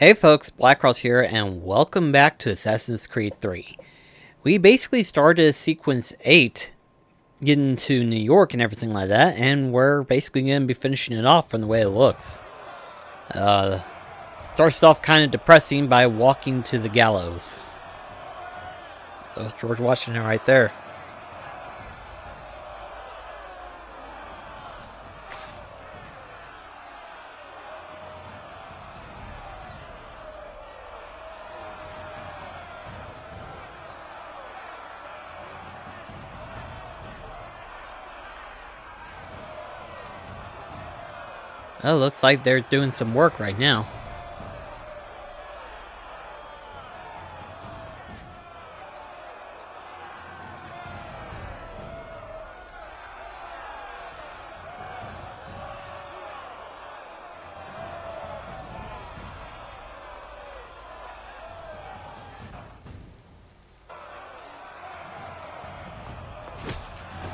Hey folks, BlackCross here, and welcome back to Assassin's Creed 3. We basically started sequence 8, getting to New York and everything like that, and we're basically going to be finishing it off from the way it looks. Starts off kind of depressing by walking to the gallows. So that's George Washington right there. Oh, looks like they're doing some work right now.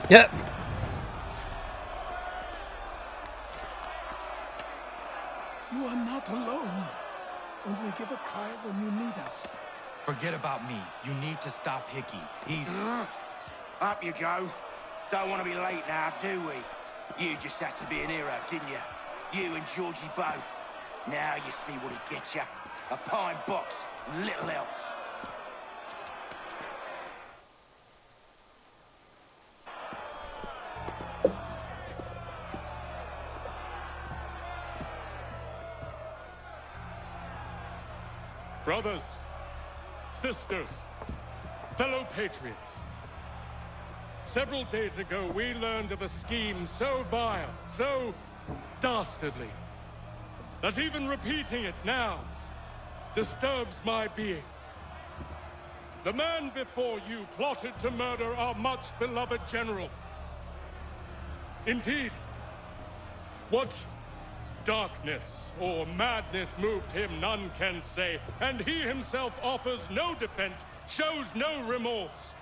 Yep. You are not alone. Only give a cry when you need us. Forget about me. You need to stop Hickey. He's... Up you go. Don't want to be late now, do we? You just had to be an hero, didn't you? You and Georgie both. Now you see what it gets you. A pine box, and little else. Brothers, sisters, fellow patriots. Several days ago, we learned of a scheme so vile, so dastardly, that even repeating it now disturbs my being. The man before you plotted to murder our much-beloved general. Indeed, what darkness or madness moved him, none can say, and he himself offers no defense, shows no remorse.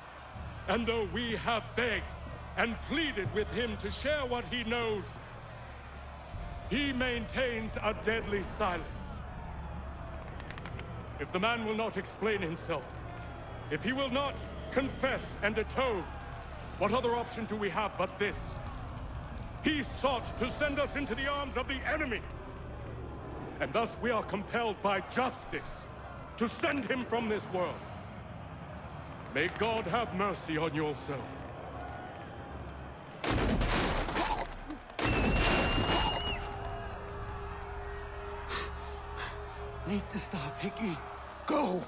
And though we have begged and pleaded with him to share what he knows, he maintains a deadly silence. If the man will not explain himself, if he will not confess and atone, what other option do we have but this? He sought to send us into the arms of the enemy. And thus we are compelled by justice to send him from this world. May God have mercy on your soul. Need to stop Hickey. Go!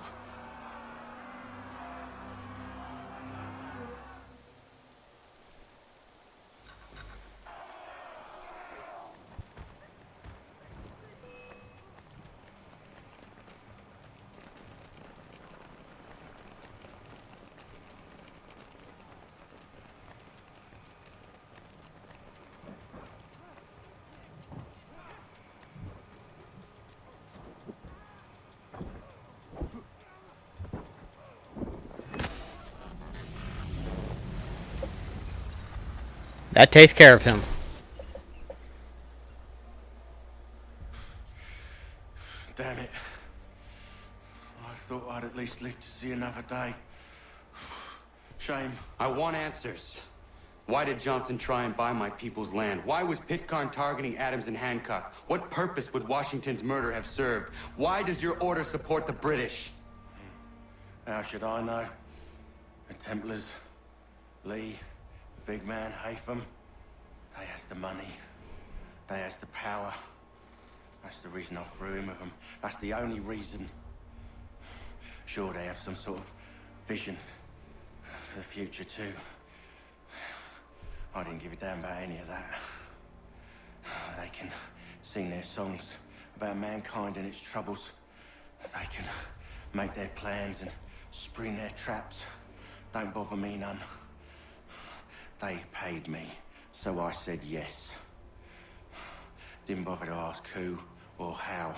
That takes care of him. Damn it. I thought I'd at least live to see another day. Shame. I want answers. Why did Johnson try and buy my people's land? Why was Pitcairn targeting Adams and Hancock? What purpose would Washington's murder have served? Why does your order support the British? How should I know? The Templars, Lee, big man, Haytham. They has the money. They has the power. That's the reason I threw him with them. That's the only reason. Sure, they have some sort of vision for the future too. I didn't give a damn about any of that. They can sing their songs about mankind and its troubles. They can make their plans and spring their traps. Don't bother me none. They paid me, so I said yes. Didn't bother to ask who, or how,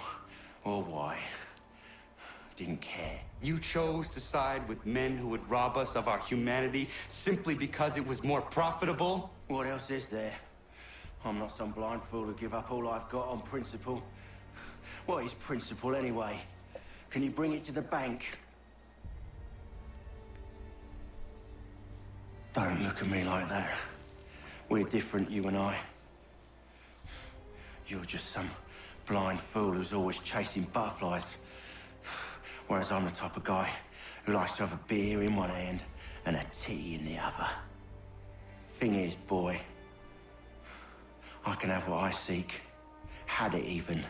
or why. Didn't care. You chose to side with men who would rob us of our humanity simply because it was more profitable? What else is there? I'm not some blind fool who give up all I've got on principle. What is principle anyway? Can you bring it to the bank? Don't look at me like that. We're different, you and I. You're just some blind fool who's always chasing butterflies. Whereas I'm the type of guy who likes to have a beer in one hand and a tea in the other. Thing is, boy, I can have what I seek. Had it even.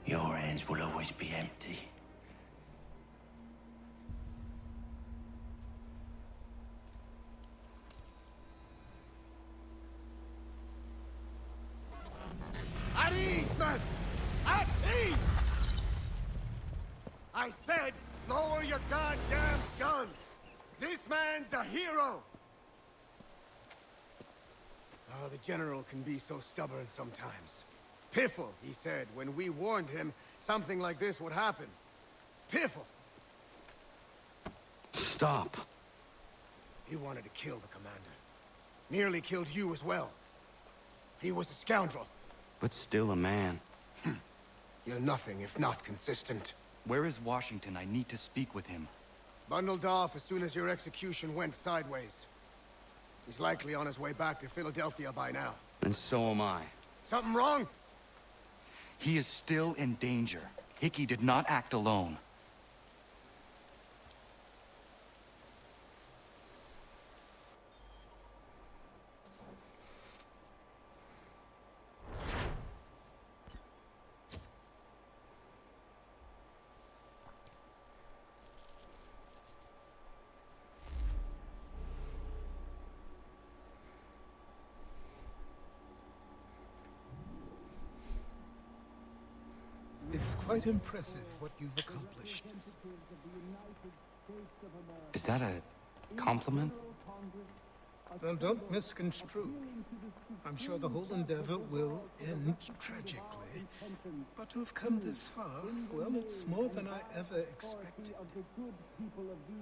Your hands will always be empty. At ease, men! At ease! I said, lower your goddamn guns! This man's a hero! Oh, the General can be so stubborn sometimes. Piffle, he said, when we warned him something like this would happen. Piffle! Stop. He wanted to kill the commander. Nearly killed you as well. He was a scoundrel. But still a man. You're nothing if not consistent. Where is Washington? I need to speak with him. Bundled off as soon as your execution went sideways. He's likely on his way back to Philadelphia by now. And so am I. Something wrong? He is still in danger. Hickey did not act alone. It's quite impressive what you've accomplished. Is that a compliment? Now, don't misconstrue. I'm sure the whole endeavor will end tragically. But to have come this far, well, it's more than I ever expected.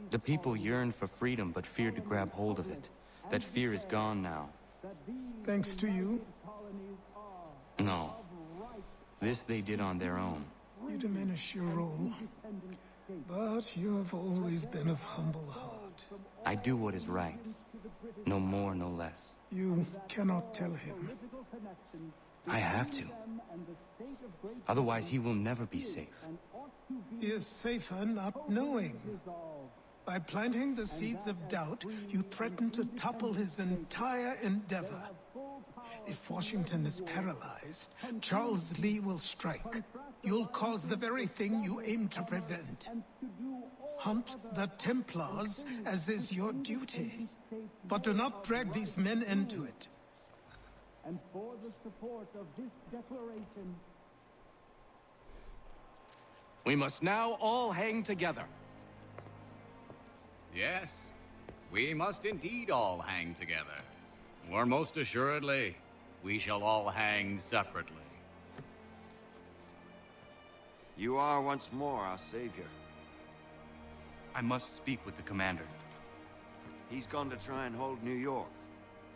The people yearned for freedom but feared to grab hold of it. That fear is gone now. Thanks to you, No. This they did on their own. you diminish your role. But you have always been of humble heart. I do what is right. No more, no less. You cannot tell him. I have to. Otherwise, he will never be safe. He is safer not knowing. By planting the seeds of doubt, you threaten to topple his entire endeavor. If Washington is paralyzed, Charles Lee will strike. You'll cause the very thing you aim to prevent. Hunt the Templars, as is your duty. But do not drag these men into it. And for the support of this declaration, We must now all hang together. Yes, we must indeed all hang together. Or most assuredly, we shall all hang separately. You are once more our savior. I must speak with the commander. He's gone to try and hold New York.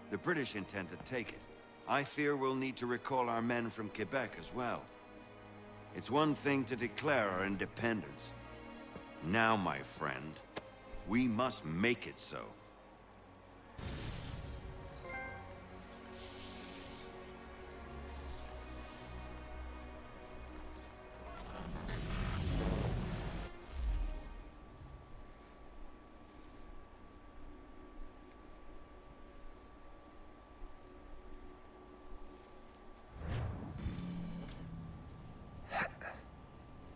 The British intend to take it. I fear we'll need to recall our men from Quebec as well. It's one thing to declare our independence. Now, my friend, we must make it so.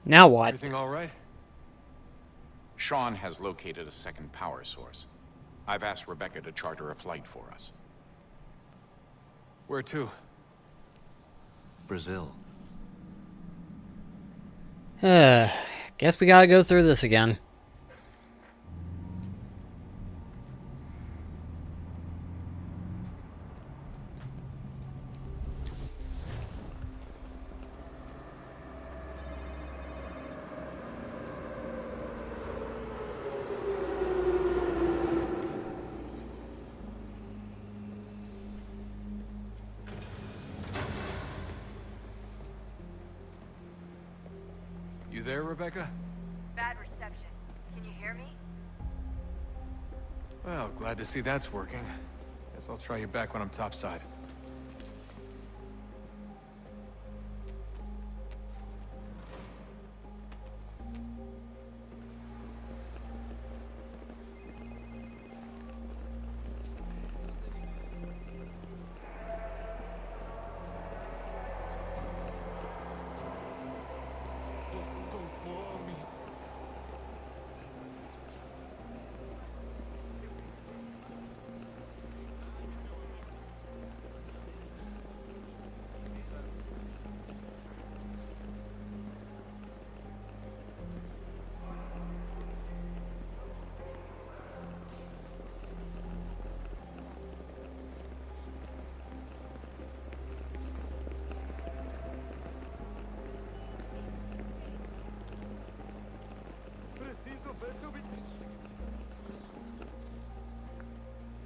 Now what? Everything all right? Sean has located a second power source. I've asked Rebecca to charter a flight for us. Where to? Brazil. Guess we gotta go through this again. there, Rebecca? Bad reception. Can you hear me? Well, glad to see that's working. Guess I'll try you back when I'm topside.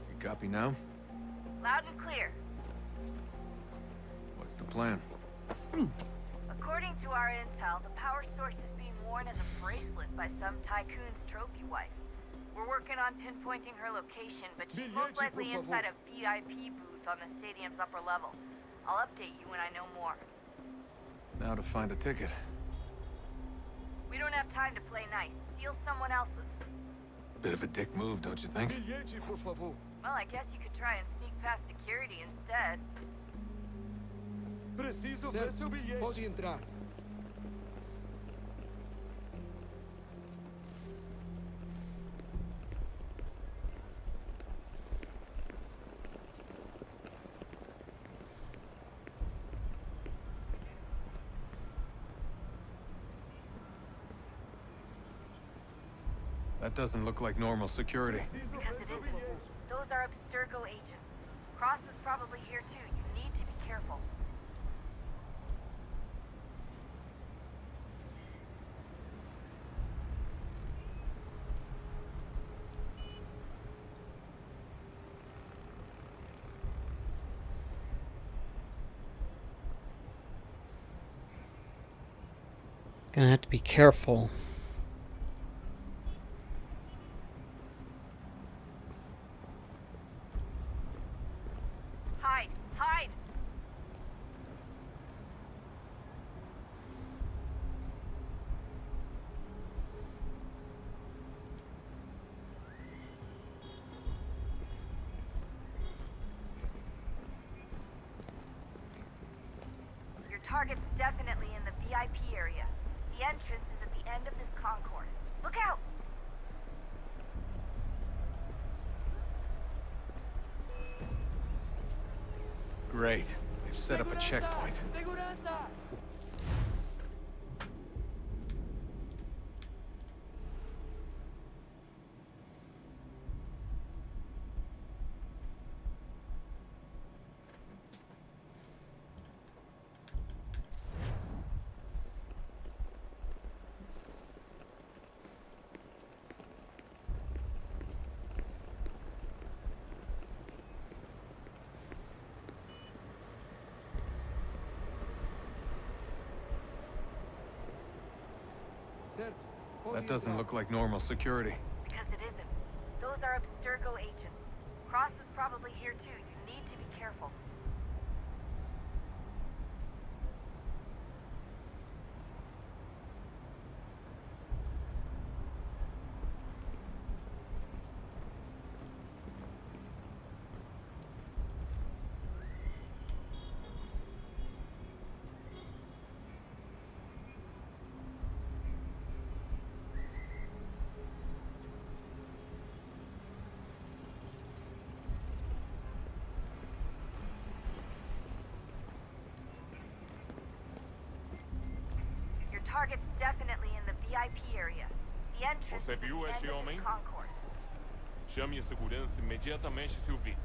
You copy now? Loud and clear. What's the plan? According to our intel, the power source is being worn as a bracelet by some tycoon's trophy wife. We're working on pinpointing her location, but she's most likely inside a VIP booth on the stadium's upper level. I'll update you when I know more. Now to find a ticket. We don't have time to play nice. Steal someone else's. Bit of a dick move, don't you think? Well, I guess you could try and sneak past security instead. Preciso ver seu bilhete. Pode entrar. That doesn't look like normal security. Because it isn't. Those are Abstergo agents. Cross is probably here too. You need to be careful. Gonna have to be careful. Hide! Hide! Your target's definitely in the VIP area. The entrance is at the end of this concourse. Look out! Great. They've set up a checkpoint. That doesn't look like normal security. Because it isn't. Those are Abstergo agents. Cross is probably here too. You need to be careful. Target's definitely in the VIP area. The entrance Você is at viu the esse end of homem? this concourse. Chame a segurança imediatamente se o vir.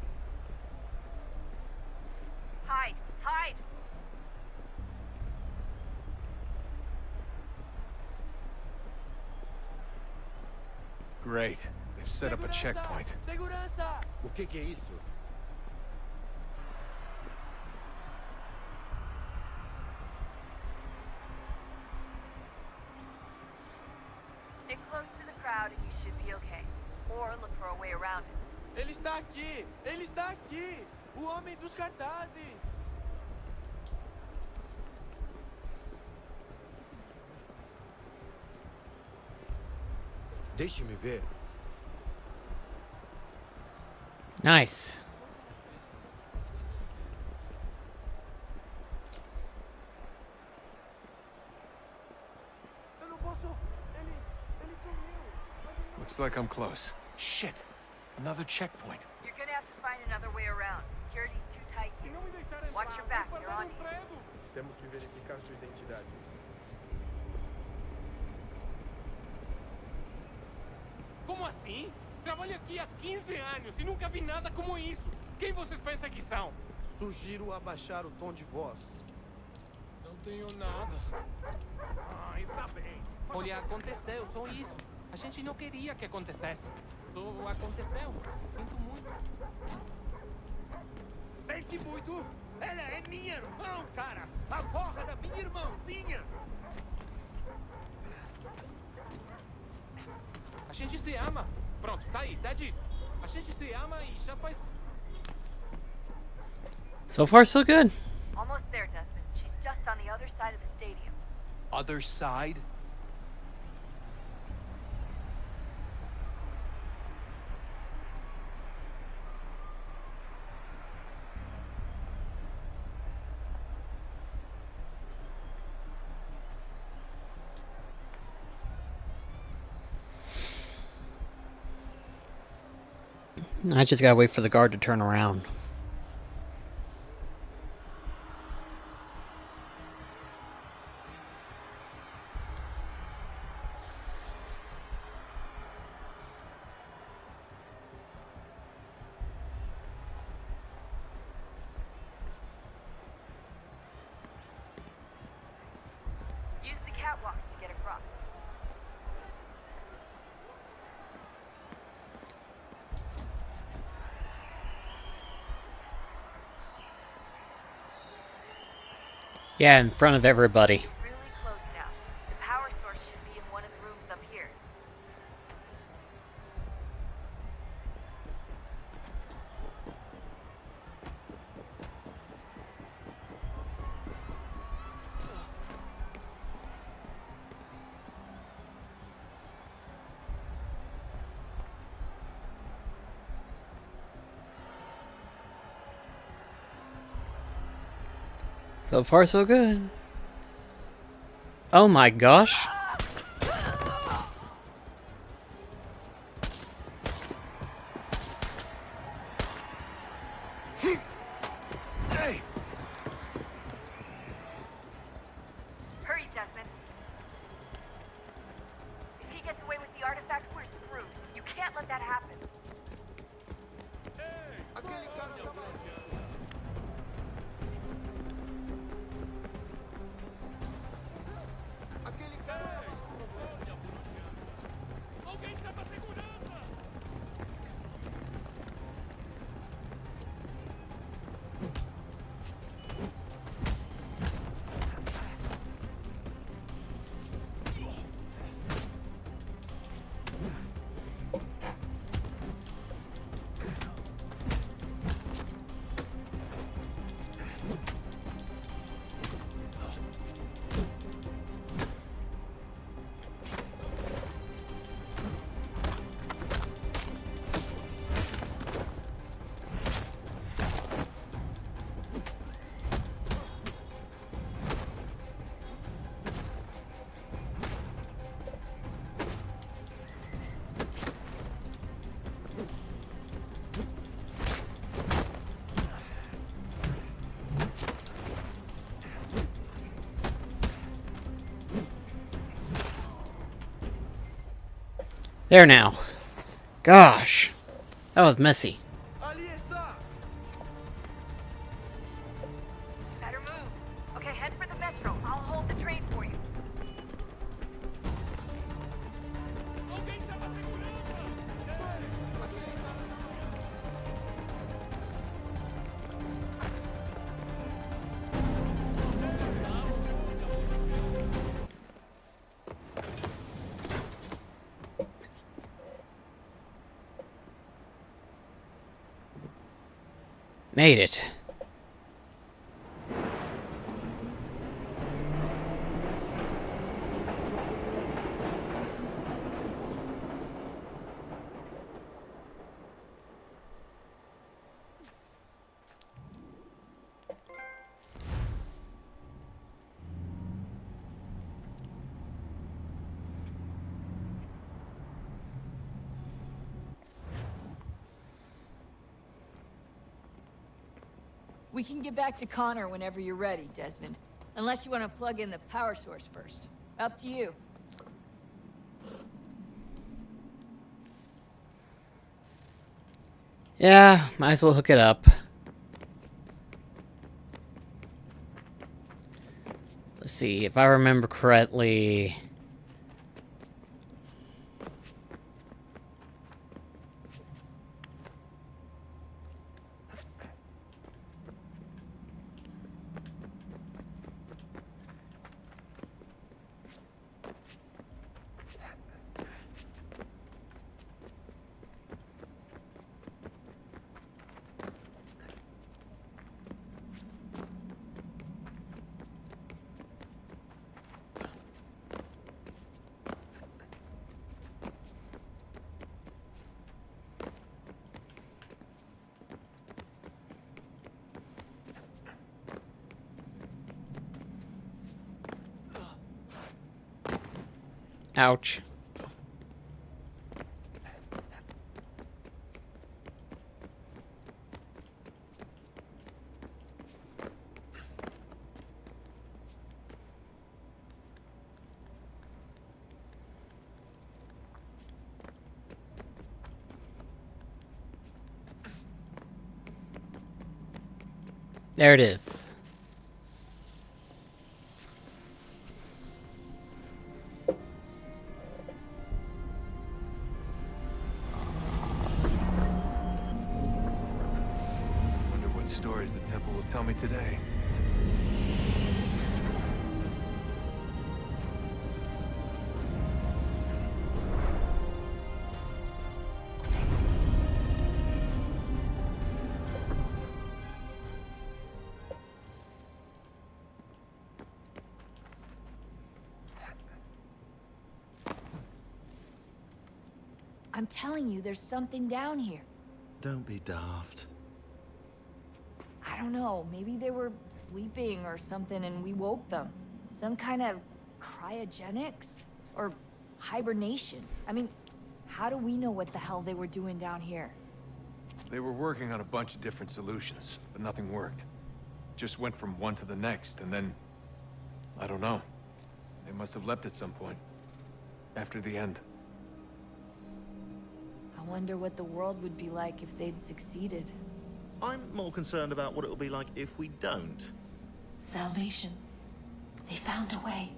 Hide! Hide! Great. They've set up a checkpoint. O que é isso? Stick close to the crowd and you should be okay. Or look for a way around it. Ele está aqui! Ele está aqui! O homem dos cartazes! Deixe-me ver. Nice. Eu não posso... Ele sumiu! Looks like I'm close. Shit! Another checkpoint. You're gonna have to find another way around. Security's too tight here. Watch your back, they're on you. Temos que verificar sua identidade. Como assim? Trabalho aqui há 15 anos e nunca vi nada como isso. Quem vocês pensam que são? Sugiro abaixar o tom de voz. Não tenho nada. Ai, tá bem. Olha, aconteceu, só isso. A gente não queria que acontecesse. Só aconteceu. Sinto muito. Sente muito? Ela é minha irmã, cara! A porra da minha irmãzinha! A gente se ama. Pronto, tá aí, tá dito. A gente se ama e já faz... So far, so good. Almost there, Desmond. She's just on the other side of the stadium. Other side? I just gotta wait for the guard to turn around. Use the catwalks to get across. Yeah, in front of everybody. Really close now. The power source should be in one of the rooms up here. So far, so good. Oh my gosh. Hey! Hurry, Desmond. If he gets away with the artifact, we're screwed. You can't let that happen. Aquele cara tá maluco. Aquele cara tá maluco. Alguém chama a segurança! There now. Gosh. That was messy. Ali está! Better move. Okay, head for the metro. I'll hold the train for you. Alguém chama a segurança! Made it. We can get back to Connor whenever you're ready, Desmond. Unless you want to plug in the power source first. Up to you. Yeah, might as well hook it up. Let's see, if I remember correctly... Ouch. There it is. Wonder what stories the temple will tell me today. I'm telling you, there's something down here. Don't be daft. I don't know, maybe they were sleeping or something and we woke them. Some kind of cryogenics? Or hibernation? I mean, how do we know what the hell they were doing down here? They were working on a bunch of different solutions, but nothing worked. Just went from one to the next, and then... I don't know. They must have left at some point. After the end. I wonder what the world would be like if they'd succeeded. I'm more concerned about what it'll be like if we don't. Salvation. They found a way.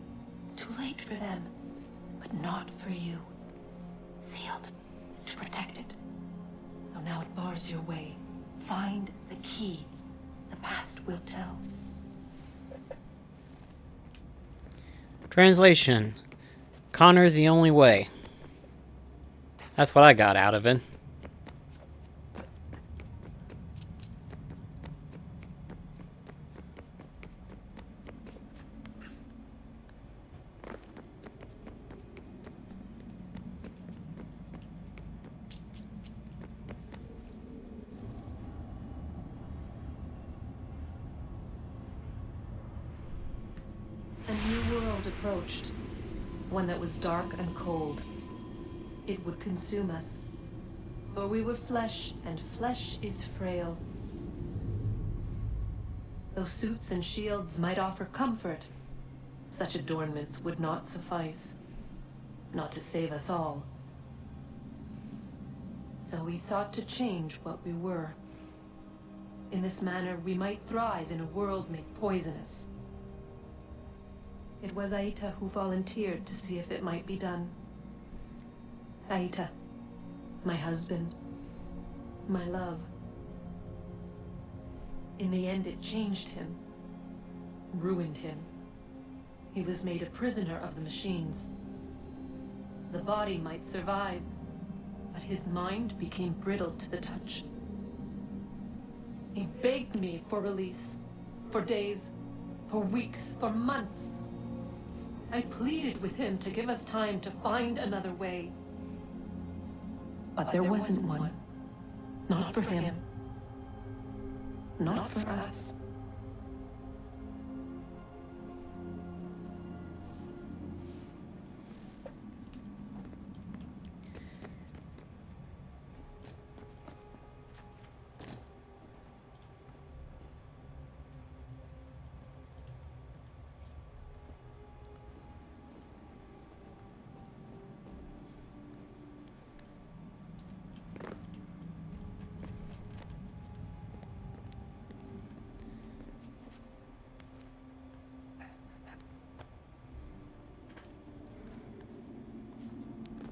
Too late for them, but not for you. Sealed to protect it. Though now it bars your way. Find the key. The past will tell. Translation. Connor's the only way. That's what I got out of it. A new world approached. One that was dark and cold. It would consume us. For we were flesh, and flesh is frail. Though suits and shields might offer comfort, such adornments would not suffice. Not to save us all. So we sought to change what we were. In this manner, we might thrive in a world made poisonous. It was Aita who volunteered to see if it might be done. Aita, my husband, my love. In the end, it changed him, ruined him. He was made a prisoner of the machines. The body might survive, but his mind became brittle to the touch. He begged me for release. For days, for weeks, for months. I pleaded with him to give us time to find another way. But there wasn't one. Not for him. Not for us.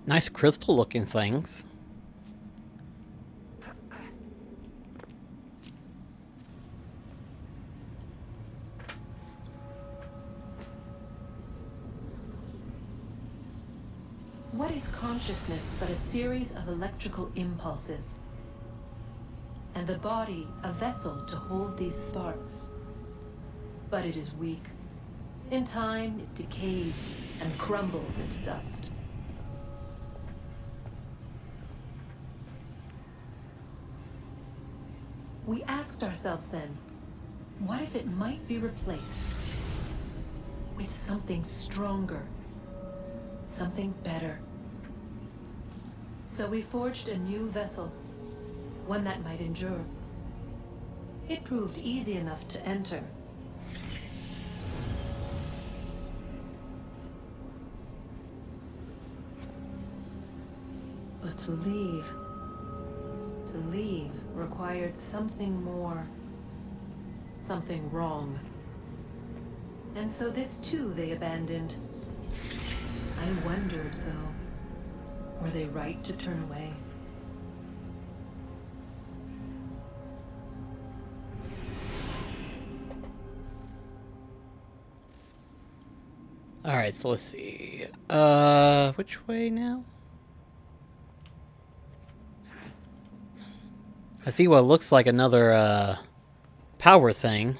Nice crystal looking things. What is consciousness but a series of electrical impulses? And the body a vessel to hold these sparks. But it is weak. In time, it decays and crumbles into dust. We asked ourselves then, what if it might be replaced with something stronger, something better? So we forged a new vessel, one that might endure. It proved easy enough to enter. But to leave required something more, something wrong. And so this too they abandoned. I wondered, though, were they right to turn away? Alright, so let's see. Which way now? I see what looks like another, power thing.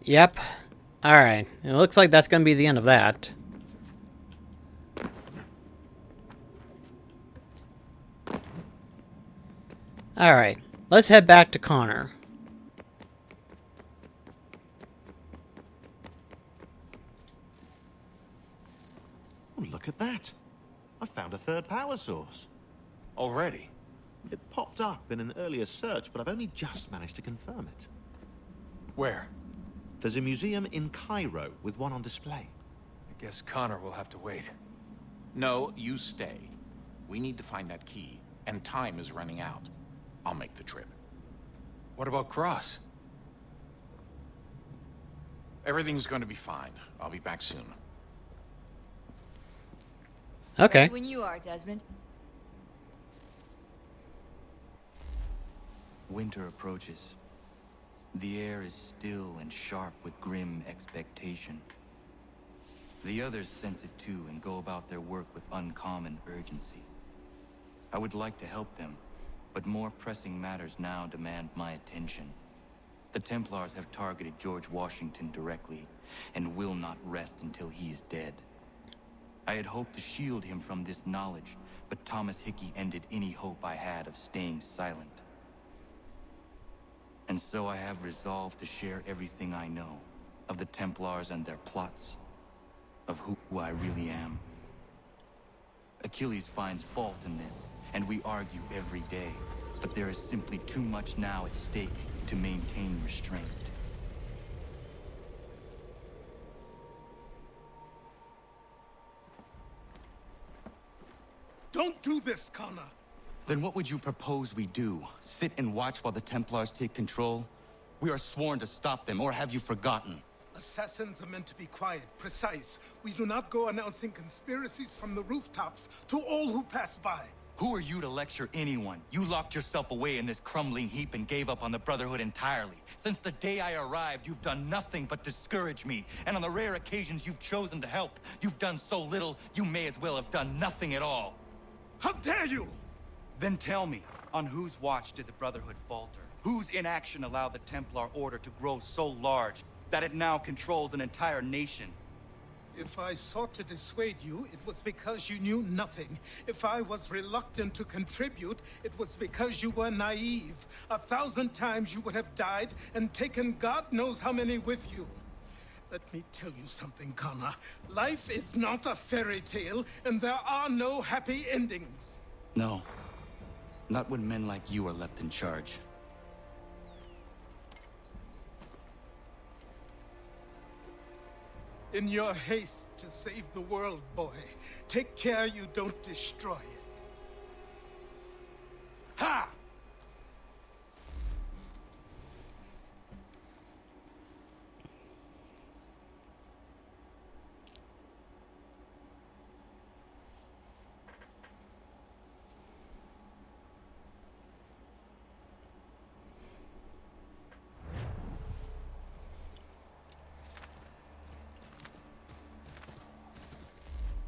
Yep. Alright. It looks like that's gonna be the end of that. Alright. Let's head back to Connor. Oh, look at that. I found a third power source. Already? It popped up in an earlier search, but I've only just managed to confirm it. Where? There's a museum in Cairo with one on display. I guess Connor will have to wait. No, you stay. We need to find that key, and time is running out. I'll make the trip. What about Cross? Everything's going to be fine. I'll be back soon. Okay. Ready when you are, Desmond. Winter approaches. The air is still and sharp with grim expectation. The others sense it too and go about their work with uncommon urgency. I would like to help them, but more pressing matters now demand my attention. The Templars have targeted George Washington directly, and will not rest until he is dead. I had hoped to shield him from this knowledge, but Thomas Hickey ended any hope I had of staying silent. And so I have resolved to share everything I know of the Templars and their plots, of who I really am. Achilles finds fault in this, and we argue every day, but there is simply too much now at stake to maintain restraint. Don't do this, Connor. Then what would you propose we do? Sit and watch while the Templars take control? We are sworn to stop them, or have you forgotten? Assassins are meant to be quiet, precise. We do not go announcing conspiracies from the rooftops to all who pass by. Who are you to lecture anyone? You locked yourself away in this crumbling heap and gave up on the Brotherhood entirely. Since the day I arrived, you've done nothing but discourage me. And on the rare occasions you've chosen to help, you've done so little, you may as well have done nothing at all. How dare you! Then tell me, on whose watch did the Brotherhood falter? Whose inaction allowed the Templar Order to grow so large that it now controls an entire nation? If I sought to dissuade you, it was because you knew nothing. If I was reluctant to contribute, it was because you were naive. 1,000 times you would have died and taken God knows how many with you. Let me tell you something, Connor. Life is not a fairy tale, and there are no happy endings. No. Not when men like you are left in charge. In your haste to save the world, boy, take care you don't destroy it. Ha!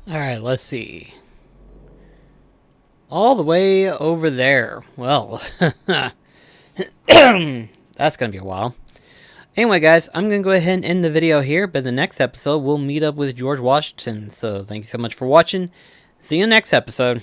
Alright, let's see. All the way over there. Well, that's gonna be a while. Anyway, guys, I'm gonna go ahead and end the video here, but in the next episode, we'll meet up with George Washington. So, thank you so much for watching. See you next episode.